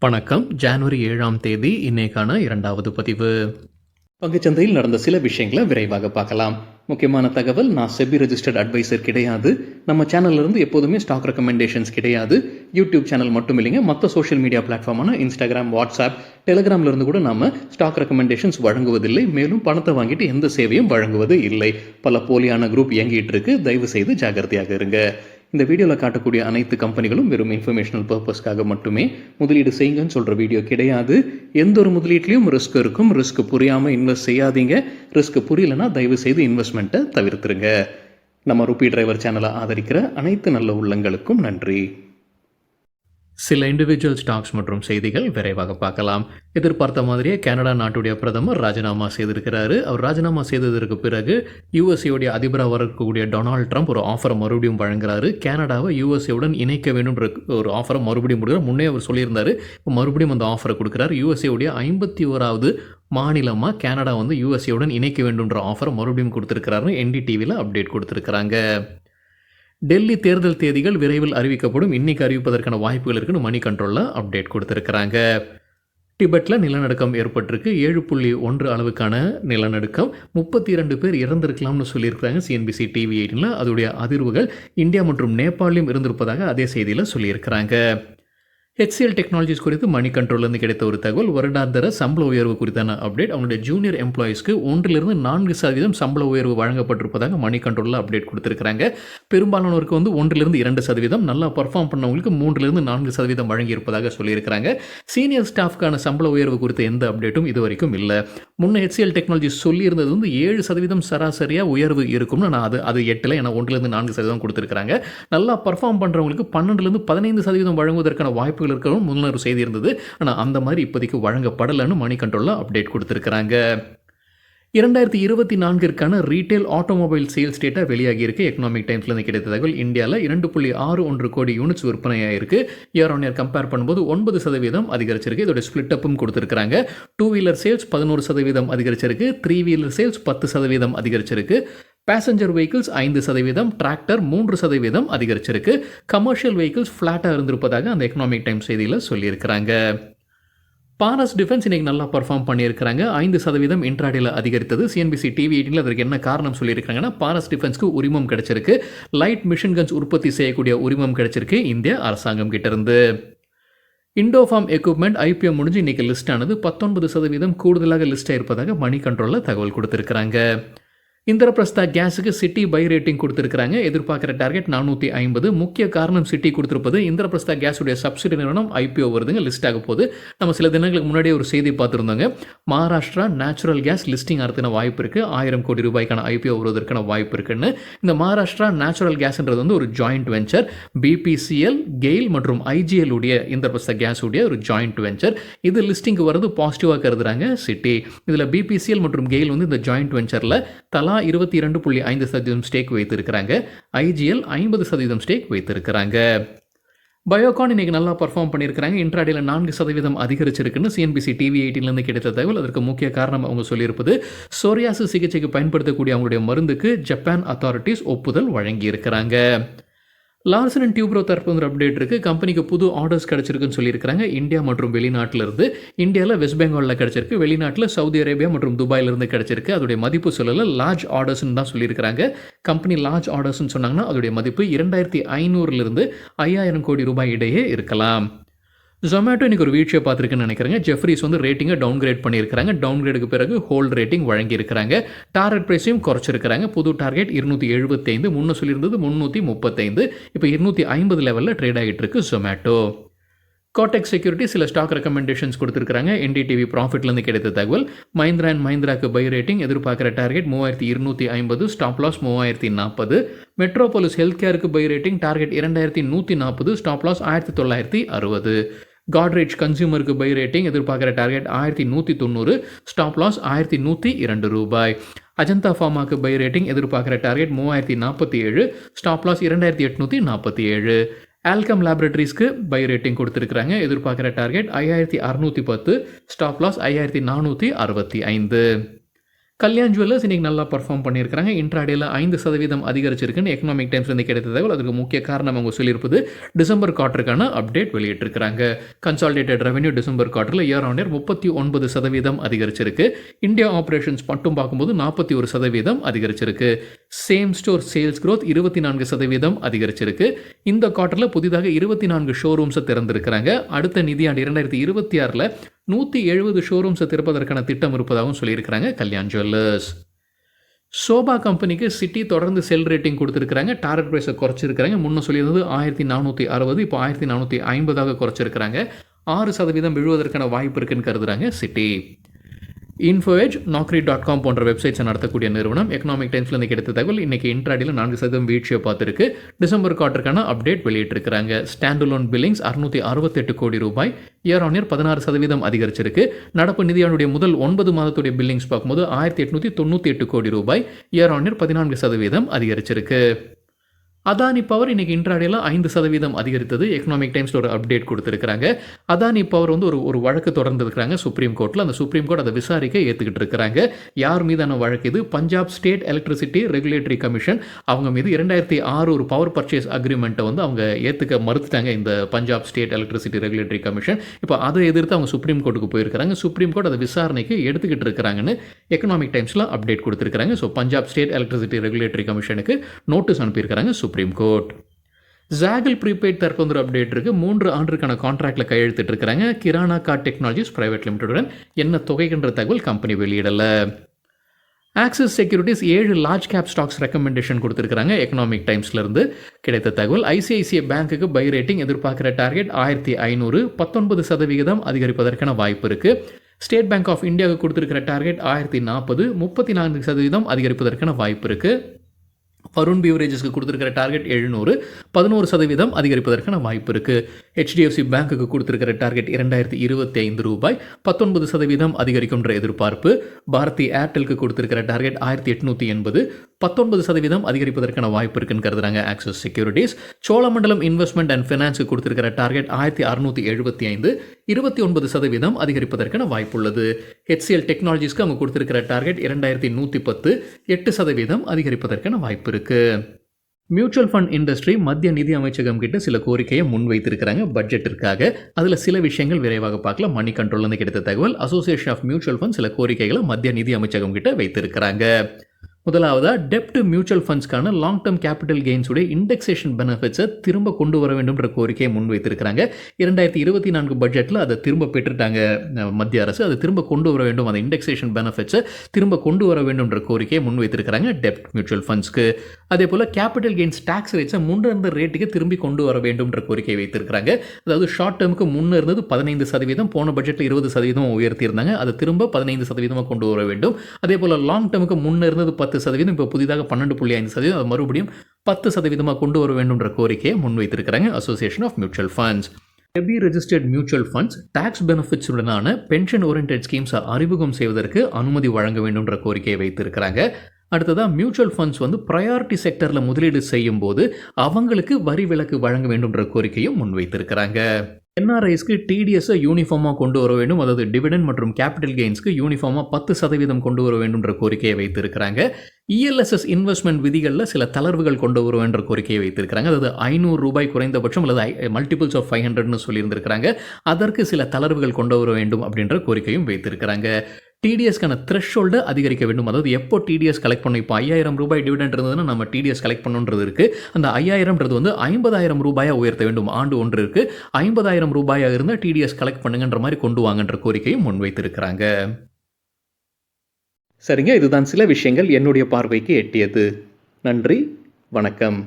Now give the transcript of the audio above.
வணக்கம். ஜனவரி 7ஆம் தேதி இன்னைக்கான 2வது பதிவு. பங்குச்சந்தையில் நடந்த சில விஷயங்களை விரைவாக பார்க்கலாம். முக்கியமான தகவல், நான் செபி ரெஜிஸ்டர்ட் அட்வைசர் கிடையாது. நம்ம சேனல்ல இருந்து எப்போதுமே ஸ்டாக் ரெக்கமெண்டேஷன்ஸ் கிடையாது. யூடியூப் சேனல் மட்டும் இல்லைங்க, மற்ற சோஷியல் மீடியா பிளாட்ஃபார்மான இன்ஸ்டாகிராம், வாட்ஸ்அப், டெலிகிராம்ல இருந்து கூட நாம ஸ்டாக் ரெக்கமெண்டேஷன்ஸ் வழங்குவதில்லை. மேலும் பணத்தை வாங்கிட்டு எந்த சேவையும் வழங்குவது இல்லை. பல போலியான குரூப் இயங்கிட்டு இருக்கு. தயவு செய்து ஜாகிரதையாக இருங்க. இந்த வீடியோவில் காட்டக்கூடிய அனைத்து கம்பெனிகளும் வெறும் இன்ஃபர்மேஷனல் பர்பஸ்க்காக மட்டுமே முதலீடு செய்யுங்கன்னு சொல்கிற வீடியோ கிடையாது. எந்த ஒரு முதலீட்லையும் ரிஸ்க் இருக்கும். ரிஸ்க் புரியாமல் இன்வெஸ்ட் செய்யாதீங்க. ரிஸ்க் புரியலன்னா தயவு செய்து இன்வெஸ்ட்மெண்ட்டை தவிர்த்துருங்க. நம்ம ருபி டிரைவர் சேனலை ஆதரிக்கிற அனைத்து நல்ல உள்ளங்களுக்கும் நன்றி. சில இண்டிவிஜுவல் ஸ்டாக்ஸ் மற்றும் செய்திகள் விரைவாக பார்க்கலாம். எதிர்பார்த்த மாதிரியே கனடா நாட்டுடைய பிரதமர் ராஜினாமா செய்திருக்கிறாரு. அவர் ராஜினாமா செய்ததற்கு பிறகு யுஎஸ்ஏவுடைய அதிபராக வரக்கூடிய டொனால்ட் ட்ரம்ப் ஒரு ஆஃபரை மறுபடியும் வழங்குறாரு. கனடாவை யுஎஸ்ஏவுடன் இணைக்க வேண்டும் ஒரு ஆஃபரை மறுபடியும் கொடுக்குறாரு. முன்னே அவர் சொல்லியிருந்தாரு, இப்போ மறுபடியும் அந்த ஆஃபரை கொடுக்குறாரு. யுஎஸ்ஏவுடைய 51வது மாநிலமாக கனடா யுஎஸ்ஏவுடன் இணைக்க வேண்டும்ன்ற ஆஃபரை மறுபடியும் கொடுத்துருக்கிறாருன்னு என்டிடிவியில் அப்டேட் கொடுத்துருக்குறாங்க. டெல்லி தேர்தல் தேதிகள் விரைவில் அறிவிக்கப்படும். இன்னைக்கு அறிவிப்பதற்கான வாய்ப்புகள் இருக்குன்னு மணி கண்ட்ரோலில் அப்டேட் கொடுத்துருக்குறாங்க. டிபெட்டில் நிலநடுக்கம் ஏற்பட்டிருக்கு. 7.1 அளவுக்கான நிலநடுக்கம். 32 பேர் இறந்திருக்கலாம்னு சொல்லியிருக்கிறாங்க சிஎன்பிசி டிவி 18. அதோடைய அதிர்வுகள் இந்தியா மற்றும் நேபாளிலும் இருந்திருப்பதாக அதே செய்தியில் சொல்லியிருக்கிறாங்க. HCL டெக்னாலஜிஸ் குறித்து மணி கண்ட்ரோல்லேருந்து கிடைத்த ஒரு தகவல், வருடாந்திர சம்பள உயர்வு குறித்தான அப்டேட். அவங்களுடைய ஜூனியர் எம்ப்ளாயிஸ்க்கு 1-4% சம்பள உயர்வு வழங்கப்பட்டிருப்பதாக மணி கண்ட்ரோலில் அப்டேட் கொடுத்துருக்காங்க. பெரும்பாலானோருக்கு 1-2% நல்லா பர்ஃபார்ம் பண்ணவங்களுக்கு 3-4% வழங்கியிருப்பதாக சொல்லியிருக்கிறாங்க. சீனியர் ஸ்டாஃப்கான சம்பள உயர்வு குறித்த எந்த அப்டேட்டும் இது வரைக்கும் இல்லை. முன்ன HCL டெக்னாலஜிஸ் சொல்லியிருந்தது 7% சராசரியாக உயர்வு இருக்கும்னு. நான் அது 8 ஏன்னா 1-4% கொடுத்துருக்காங்க. நல்லா பர்ஃபார்ம் பண்ணுறவங்களுக்கு 12-15% வழங்குவதற்கான வாய்ப்புகள் இருக்கவும் முன்னர் செய்தி இருந்தது. ஆனால் அந்த மாதிரி இப்போதைக்கு வழங்கப்படலைன்னு மணி கண்ட்ரோலில் அப்டேட் கொடுத்துருக்குறாங்க. 2024 ரீட்டைல் ஆட்டோமொபைல் சேல்ஸ் டேட்டா வெளியாகி இருக்கு. எக்கனாமிக் டைம்ஸ்லேருந்து கிடைத்த தகவல், இந்தியாவில் 2.61 கோடி யூனிட்ஸ் விற்பனையாயிருக்கு. இயர் ஆன் இயர் கம்பேர் பண்ணும்போது 9% அதிகரிச்சிருக்கு. இதோட ஸ்பிளிட் அப்பும் கொடுத்துருக்காங்க. 2 வீலர் சேல்ஸ் 11% அதிகரிச்சிருக்கு. 3 வீலர் சேல்ஸ் 10% அதிகரிச்சிருக்கு. பேசஞ்சர் வெஹிக்கிள்ஸ் 5%, டிராக்டர் 3% அதிகரிச்சிருக்கு. கமர்ஷியல் வெஹிக்கிள்ஸ் ஃப்ளாட்டாக இருந்திருப்பதாக அந்த எக்கனாமிக் டைம்ஸ் செய்தியில் சொல்லியிருக்கிறாங்க. பாரஸ் டிஃபென்ஸ் இன்றைக்கி நல்லா பர்ஃபார்ம் பண்ணியிருக்கிறாங்க. 5% இன்ட்ராடேல அதிகரித்தது. சிஎன்பிசி டிவி 18 அதற்கு என்ன காரணம் சொல்லியிருக்காங்கன்னா, பாரஸ் டிஃபென்ஸ்க்கு உரிமம் கிடைச்சிருக்கு. லைட் மிஷின் கன்ஸ் உற்பத்தி செய்யக்கூடிய உரிமம் கிடைச்சிருக்கு இந்திய அரசாங்கம் கிட்டேருந்து. இண்டோஃபார்ம் எக்யூப்மெண்ட் IPO முடிஞ்சு இன்றைக்கி லிஸ்ட் ஆனது. 19% கூடுதலாக லிஸ்ட் ஆகிருப்பதாக மணி கண்ட்ரோலில் தகவல் கொடுத்துருக்குறாங்க. இந்திரபிரஸ்தா கேஸுக்கு சிட்டி பை ரேட்டிங் கொடுத்துருக்காங்க. எதிர்பார்க்குற டார்கெட் 450. முக்கிய காரணம் சிட்டி கொடுத்துருப்பது, இந்திரபிரஸ்தா கேஸுடைய சப்சிடி நிறுவனம் IPO வருதுங்க, லிஸ்ட் ஆக போகுது. நம்ம சில தினங்களுக்கு முன்னாடியே ஒரு செய்தி பார்த்துருந்தோங்க. மகாராஷ்டிரா நேச்சுரல் கேஸ் லிஸ்டிங் ஆகிறதுன வாய்ப்பு இருக்குது. 1000 கோடி ரூபாய்க்கான IPO வருவதற்கான வாய்ப்பு இருக்குன்னு. இந்த மகாராஷ்டிரா நேச்சுரல் கேஸ்ன்றது ஒரு ஜாயிண்ட் வெஞ்சர். BPCL, கெயில் மற்றும் IGL உடைய இந்திரபிரஸ்தா கேஸ் உடைய ஒரு ஜாயிண்ட் வெஞ்சர். இது லிஸ்டிங்கு வரது பாசிட்டிவாக கருதுறாங்க சிட்டி. இதில் BPCL மற்றும் கெயில் இந்த ஜாயிண்ட் வெஞ்சரில் தலா 22.5% ஸ்டேக் வைத்திருக்கிறாங்க. IGL 50% ஸ்டேக் வைத்திருக்கிறாங்க. பயோகான் இன்னைக்கு நல்லா பர்ஃபார்ம் பண்ணியிருக்கிறாங்க. இன்ட்ராடேல 4% அதிகரிச்சிருக்குன்னு சிஎன்பிசி டிவி 18 கிடைத்த தகவல். அதற்கு முக்கிய காரணம் அவங்க சொல்லியிருப்பது, சோரியாசிஸ் சிகிச்சைக்கு பயன்படுத்தக்கூடிய அவங்களுடைய மருந்துக்கு ஜப்பான் அத்தாரிட்டிஸ் ஒப்புதல் வழங்கியிருக்கிறாங்க. லார்சன் அண்ட் டியூப்ரோ தரப்பு அப்டேட் இருக்குது. கம்பெனிக்கு புது ஆர்டர்ஸ் கிடச்சிருக்குன்னு சொல்லியிருக்கிறாங்க. இந்தியா மற்றும் வெளிநாட்டில் இருந்து. இந்தியாவில் வெஸ்ட் பெங்காலில் கிடச்சிருக்கு. வெளிநாட்டில் சவுதி அரேபியா மற்றும் துபாயிலிருந்து கிடச்சிருக்கு. அதோடைய மதிப்பு சொல்லலை, லார்ஜ் ஆர்டர்ஸ்ன்னு தான் சொல்லியிருக்கிறாங்க. கம்பெனி லார்ஜ் ஆர்டர்ஸ்ன்னு சொன்னாங்கன்னா அதோடைய மதிப்பு 2500 5000 கோடி ரூபாய் இடையே இருக்கலாம். ஜொமேட்டோ இன்றைக்கி ஒரு வீழ்ச்சியை பார்த்துருக்குன்னு நினைக்கிறேங்க. ஜெஃப்ரிஸ் ரேட்டிங்கை டவுன்கிரேட் பண்ணியிருக்கிறாங்க. டவுன்கிரேடுக்கு பிறகு ஹோல்ட் ரேட்டிங் வழங்கியிருக்கிறாங்க. டார்கெட் ப்ரைஸையும் குறைச்சிருக்கிறாங்க. புது டார்கெட் 275, முன்ன சொல்லியிருந்தது 335, இப்போ 250 லெவலில் ட்ரேட் ஆகிட்டு இருக்கு ஜொமேட்டோ. கோடெக் செக்யூரிட்டி சில ஸ்டாக் ரெக்கமெண்டேஷன்ஸ் கொடுத்துருக்காங்க. NDTV ப்ராஃபிட்லேருந்து கிடைத்த தகவல், மஹிந்திரா அண்ட் மஹிந்திராக்கு பை ரேட்டிங், எதிர்பார்க்குற target 3250, stop loss 3040. Metropolis health கேருக்கு buy rating, target 2140, stop loss 1960. Godrej கன்சியூமருக்கு பை ரேட்டிங், எதிர்பார்க்குற டார்கெட் 1190, ஸ்டாப் லாஸ் 1102 ரூபாய். அஜந்தா ஃபார்மாக்கு பை ரேட்டிங், எதிர்பார்க்குற டார்கெட் 3047, ஸ்டாப் லாஸ் 2847. ஆல்கம் லேபரேட்டரிஸ்க்கு பை ரேட்டிங் கொடுத்துருக்குறாங்க. எதிர்பார்க்குற target 5610, stop loss 5465. Kalyan jewellers இன்னைக்கு நல்லா பெர்ஃபார்ம் பண்ணியிருக்காங்க. இன்ட்ராடேல 5% அதிகரிச்சிருக்குன்னு எக்கனாமிக் டைம்ஸ்லேருந்து கிடைத்த தகவல். அதுக்கு முக்கிய காரணம் அவங்க சொல்லியிருப்பது டிசம்பர் குவார்ட்டருக்கான அப்டேட் வெளியிட்டிருக்கிறாங்க. கன்சாலிடேட்டட் ரெவென்யூ டிசம்பர் குவார்ட்டரில் இயர் ஆன் இயர் 39% அதிகரிச்சிருக்கு. இந்தியா ஆப்ரேஷன்ஸ் மட்டும் பார்க்கும்போது 41% அதிகரிச்சிருக்கு. சேம் ஸ்டோர் சேல்ஸ் growth 24% அதிகரிச்சிருக்கு. இந்த குவார்ட்டரில் புதிதாக 24 ஷோரூம்ஸை திறந்திருக்கிறாங்க. அடுத்த நிதியாண்டு 2026ல் 170 ஷோரூம்ஸை திறப்பதற்கான திட்டம் இருப்பதாகவும் சொல்லியிருக்கிறாங்க கல்யாண் ஜுவல்லர்ஸ். சோபா கம்பெனிக்கு சிட்டி தொடர்ந்து செல் ரேட்டிங் கொடுத்துருக்காங்க. டார்கெட் ப்ரைஸை குறைச்சிருக்கிறாங்க. முன்ன சொல்லியிருந்தது 1460, இப்போ 1450 குறைச்சிருக்கிறாங்க. 6% விழுவதற்கான வாய்ப்பு இருக்குன்னு கருதுறாங்க சிட்டி. இன்ஃபோஎஜ், நாக்ரி.com போன்ற வெப்சைட்ஸை நடத்தக்கூடிய நிறுவனம் எக்கனாமிக் டைம்ஸ்லேருந்து கிடைத்த தகவல் இன்னைக்கு இன்ட்ராடியில் 4% வீழ்ச்சியை பார்த்துருக்கு. டிசம்பர் குவார்ட்டருக்கான அப்டேட் வெளியிட்டிருக்கிறாங்க. ஸ்டாண்டலோன் பில்லிங்ஸ் 668 கோடி ரூபாய், இயர் ஆன் இயர் 16% அதிகரிச்சிருக்கு. நடப்பு நிதியாண்டுடைய முதல் 9 மாதத்துடைய பில்லிங்ஸ் பார்க்கும்போது 1898 கோடி ரூபாய், இயர் ஆன் இயர் 14% அதிகரிச்சிருக்கு. அதானி பவர் இன்னைக்கு இன்ட்ராடேல 5% அதிகரித்தது. எக்கனாமிக் டைம்ஸில் ஒரு அப்டேட் கொடுத்துருக்காங்க. அதானி பவர் வந்து ஒரு வழக்கு தொடர்ந்து இருக்கிறாங்க சுப்ரீம் கோர்ட்டில். அந்த சுப்ரீம் கோர்ட் அதை விசாரிக்க ஏற்றுக்கிட்டு இருக்கிறாங்க. யார் மீதான வழக்கு இது? Punjab state electricity regulatory commission அவங்க மீது 2006 ஒரு பவர் பர்ச்சேஸ் அக்ரிமெண்ட்டை வந்து அவங்க ஏற்றுக்க மறுத்துட்டாங்க இந்த Punjab state electricity regulatory commission. இப்போ அதை எதிர்த்து அவங்க சுப்ரீம் கோர்ட்டுக்கு போயிருக்கிறாங்க. சுப்ரீம் கோர்ட் அதை விசாரணைக்கு எடுத்துக்கிட்டு இருக்கிறாங்கன்னு எக்கனாமிக் டைம்ஸில் அப்டேட் கொடுத்துருக்காங்க. So Punjab state electricity regulatory கமிஷனுக்கு நோட்டீஸ் அனுப்பியிருக்கிறாங்க சுப்ரீம் கோர்ட். ஜாகல் ப்ரீபெய்ட் தற்போது ஒரு அப்டேட் இருக்குது. 3 ஆண்டுக்கான கான்ட்ராக்டில் கையெழுத்திட்டு இருக்கிறாங்க. கிரானா கார்ட் டெக்னாலஜிஸ் பிரைவேட் லிமிடெடுடன். என்ன தொகைன்ற தகவல் கம்பெனி வெளியிடலை. Axis securities 7 large cap stocks recommendation கொடுத்துருக்காங்க. எக்கனாமிக் டைம்ஸ்லேருந்து கிடைத்த தகவல். ஐசிஐசிஐ பேங்க்குக்கு பை ரேட்டிங் எதிர்பார்க்குற டார்கெட் 1500, 19% அதிகரிப்பதற்கான வாய்ப்பு இருக்குது. ஸ்டேட் பேங்க் ஆஃப் இந்தியாவுக்கு கொடுத்துருக்கிற டார்கெட் 1040, 34% அதிகரிப்பதற்கான வாய்ப்பு இருக்குது. வருண் பியூரேஜஸ்க்கு கொடுத்துருக்கிற டார்கெட் 700, 11% அதிகரிப்பதற்கான வாய்ப்பு இருக்குது. ஹெச்டிஎஃப்சி பேங்க்குக்கு கொடுத்துருக்கிற டார்கெட் 2025 ரூபாய், 19% அதிகரிக்கும்ன்ற எதிர்பார்ப்பு. பாரதி ஏர்டெலுக்கு கொடுத்துருக்கிற டார்கெட் 1880, 19% அதிகரிப்பதற்கான வாய்ப்பு இருக்குன்னு கருதுறாங்க Axis securities. Cholamandalam investment and ஃபினான்ஸுக்கு கொடுத்துருக்கிற டார்கெட் 1675, 29% அதிகரிப்பதற்கான வாய்ப்பு உள்ளது. HCL டெக்னாலஜிஸ்க்கு அவங்க கொடுத்துருக்கிற டார்கெட் 2110, 8% அதிகரிப்பதற்கான வாய்ப்பு இருக்கு. மியூச்சுவல் ஃபண்ட் இண்டஸ்ட்ரி மத்திய நிதி அமைச்சகம் கிட்ட சில கோரிக்கையை முன்வைத்திருக்கிறாங்க பட்ஜெட்டிற்காக. அதில் சில விஷயங்கள் விரைவாக பார்க்கலாம். மணி கண்ட்ரோல்லேருந்து கிடைத்த தகவல். அசோசியேஷன் ஆஃப் மியூச்சுவல் ஃபண்ட் சில கோரிக்கைகளை மத்திய நிதி அமைச்சகம் கிட்ட வைத்திருக்கிறாங்க. முதலாவதாக டெப்ட் மியூச்சுவல் ஃபண்ட்ஸ்க்கான லாங் டேர்ம் கேபிட்டல் கெயின்ஸுடைய இண்டெக்ஸேஷன் பெனிஃபிட்ஸை திரும்ப கொண்டு வர வேண்டும்ன்ற கோரிக்கையை முன்வைத்திருக்கிறாங்க. 2024 பட்ஜெட்டில் அதை திரும்ப பெற்றுட்டாங்க மத்திய அரசு. அதை திரும்ப கொண்டு வர வேண்டும், அந்த இண்டெக்ஸேஷன் பெனிஃபிட்ஸை திரும்ப கொண்டு வர வேண்டும்ன்ற கோரிக்கையை முன்வைத்திருக்கிறாங்க டெப்ட் மியூச்சுவல் ஃபண்ட்ஸ்க்கு. அதே போல் கேபிட்டல் கெயின்ஸ் டேக்ஸ் ரேட்ஸை முன்ன இருந்த ரேட்டுக்கு திரும்பி கொண்டு வர வேண்டும்ன்ற கோரிக்கையை வைத்திருக்கிறாங்க. அதாவது ஷார்ட் டேர்முக்கு முன்னே இருந்தது 15%, போன பட்ஜெட்டில் 20% உயர்த்தியிருந்தாங்க. அதை திரும்ப 15% கொண்டு வர வேண்டும். அதே போல் லாங் டேர்முக்கு முன்னே இருந்தது 10%, இப்போ புதிதாக 12.5%, அது மறுபடியும் 10% கொண்டு வர வேண்டும்ன்ற கோரிக்கையை முன்வைத்திருக்கிறாங்க association of mutual funds. SEBI registered mutual funds tax பெனிஃபிட்ஸுடனான பென்ஷன் ஓரியன்டட் ஸ்கீம்ஸை அறிமுகம் செய்வதற்கு அனுமதி வழங்க வேண்டும்ன்ற கோரிக்கையை வைத்திருக்கிறாங்க. அடுத்ததாக மியூச்சுவல் ஃபண்ட்ஸ் வந்து ப்ரையாரிட்டி செக்டரில் முதலீடு செய்யும் போது அவங்களுக்கு வரி விலக்கு வழங்க வேண்டும்ன்ற கோரிக்கையும் முன்வைத்திருக்கிறாங்க. என்ஆர்ஐஸ்க்கு டிடிஎஸை யூனிஃபார்மாக கொண்டு வர வேண்டும், அதாவது டிவிடெண்ட் மற்றும் கேபிட்டல் கெயின்ஸ்க்கு யூனிஃபார்மாக 10% கொண்டு வர வேண்டும்ன்ற கோரிக்கையை வைத்திருக்கிறாங்க. இஎல்எஸ்எஸ் இன்வெஸ்ட்மெண்ட் விதிகளில் சில தளர்வுகள் கொண்டு வர வேண்டும்ன்ற கோரிக்கையை வைத்திருக்கிறாங்க. அதாவது 500 ரூபாய் குறைந்தபட்சம் அல்லது மல்டிபிள்ஸ் ஆஃப் 500ன்னு சொல்லியிருந்திருக்கிறாங்க. அதற்கு சில தளர்வுகள் கொண்டு வர வேண்டும் அப்படின்ற கோரிக்கையும் வைத்திருக்கிறாங்க. டிடிஎஸ்க்கான த்ரெஷ்ஹோல்டை அதிகரிக்க வேண்டும். அதாவது எப்போ டிடிஎஸ் கலெக்ட் பண்ணணும், இப்போ 5000 ரூபாய் டிவிடெண்ட் இருந்ததுன்னா நம்ம டிடிஎஸ் கலெக்ட் பண்ணணுன்றது இருக்குது. அந்த 5000ன்றது வந்து 50000 ரூபாயாக உயர்த்த வேண்டும். ஆண்டு ஒன்று இருக்குது, 50000 ரூபாயாக இருந்தால் டிடிஎஸ் கலெக்ட் பண்ணுங்கன்ற மாதிரி கொண்டு வாங்கன்ற கோரிக்கையும் முன்வைத்திருக்கிறாங்க. சரிங்க, இதுதான் சில விஷயங்கள் என்னுடைய பார்வைக்கு எட்டியது. நன்றி, வணக்கம்.